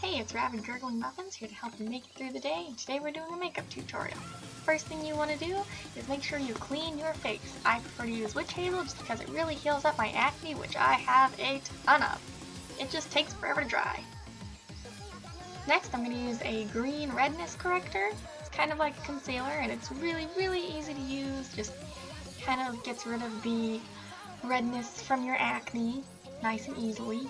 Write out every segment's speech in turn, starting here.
Hey, it's Rabid Gurgling Muffins here to help you make it through the day, and today we're doing a makeup tutorial. First thing you want to do is make sure you clean your face. I prefer to use witch hazel just because it really heals up my acne, which I have a ton of. It just takes forever to dry. Next, I'm going to use a green redness corrector. It's kind of like a concealer and it's really easy to use. Just kind of gets rid of the redness from your acne nice and easily.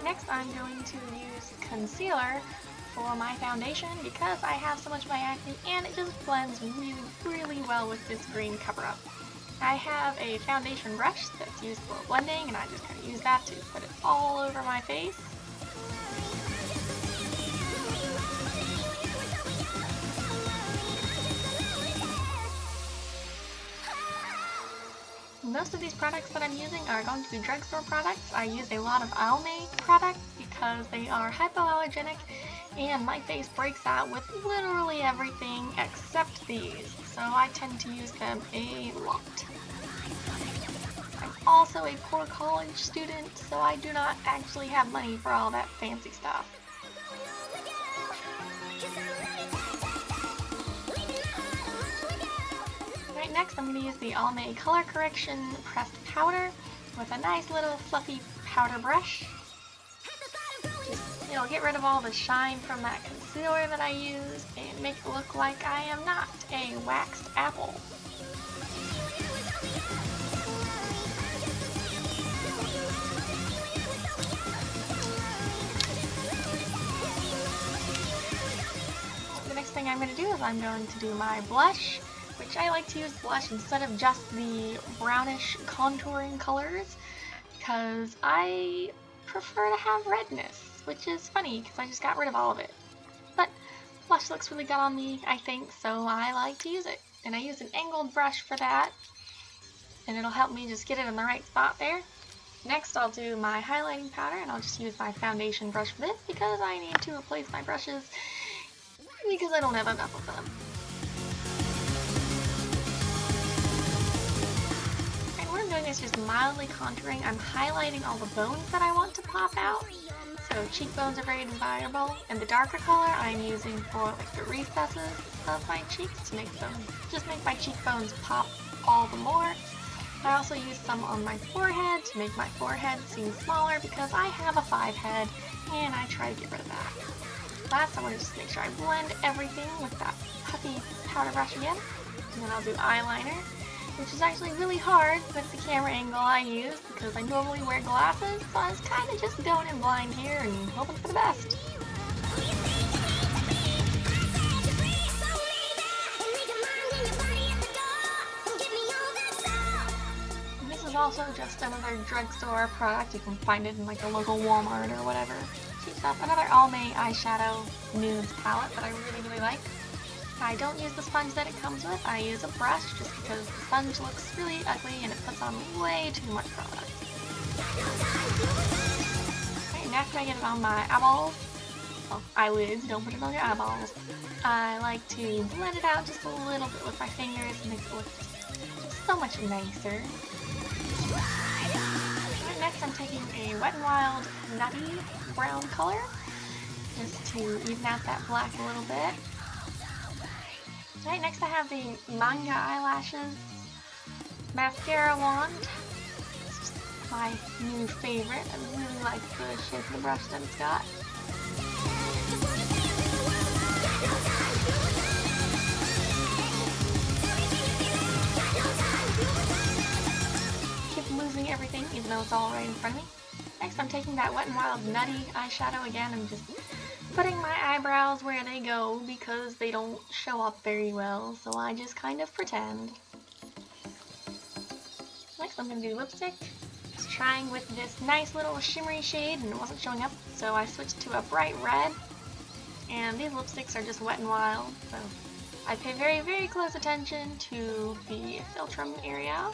Next, I'm going to use concealer for my foundation because I have so much of my acne and it just blends really well with this green cover-up. I have a foundation brush that's used for blending and I just kind of use that to put it all over my face. Most of these products that I'm using are going to be drugstore products. I use a lot of Almay products because they are hypoallergenic and my face breaks out with literally everything except these, so I tend to use them a lot. I'm also a poor college student, so I do not actually have money for all that fancy stuff. Next, I'm going to use the Almay Color Correction Pressed Powder with a nice little fluffy powder brush. It'll get rid of all the shine from that concealer that I used and make it look like I am not a waxed apple. The next thing I'm going to do is I'm going to do my blush, which I like to use blush instead of just the brownish contouring colors because I prefer to have redness, which is funny because I just got rid of all of it. But blush looks really good on me, I think, so I like to use it. And I use an angled brush for that, and it'll help me just get it in the right spot there. Next, I'll do my highlighting powder, and I'll just use my foundation brush for this because I need to replace my brushes because I don't have enough of them. Is just mildly contouring. I'm highlighting all the bones that I want to pop out. So cheekbones are very desirable, and the darker color I'm using for like the recesses of my cheeks to make my cheekbones pop all the more. I also use some on my forehead to make my forehead seem smaller because I have a 5 head and I try to get rid of that. Last, I want to just make sure I blend everything with that puffy powder brush again, and then I'll do eyeliner, which is actually really hard with the camera angle I use because I normally wear glasses, so I was kind of just going in blind here and hoping for the best. This is also just another drugstore product. You can find it in like a local Walmart or whatever. Cheap stuff. Another Almay eyeshadow nudes palette that I really like. I don't use the sponge that it comes with, I use a brush just because the sponge looks really ugly and it puts on way too much product. Okay, and after I get it on my eyeballs, well, eyelids, don't put it on your eyeballs, I like to blend it out just a little bit with my fingers and make it look just so much nicer. Right, next I'm taking a Wet n Wild Nutty brown color just to even out that black a little bit. Right, next I have the Manga Eyelashes Mascara Wand. It's just my new favorite. I really like the shape of the brush that it's got. Keep losing everything even though it's all right in front of me. Next I'm taking that Wet n Wild Nutty eyeshadow again and just putting my eyebrows where they go because they don't show up very well, so I just kind of pretend. Next I'm going to do lipstick. Just trying with this nice little shimmery shade and it wasn't showing up, so I switched to a bright red. And these lipsticks are just Wet n Wild, so I pay very close attention to the philtrum area.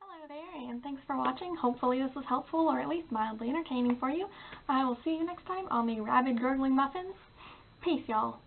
Hello there, and thanks for watching. Hopefully this was helpful or at least mildly entertaining for you. I will see you next time on the Rabid Gurgling Muffins. Peace, y'all.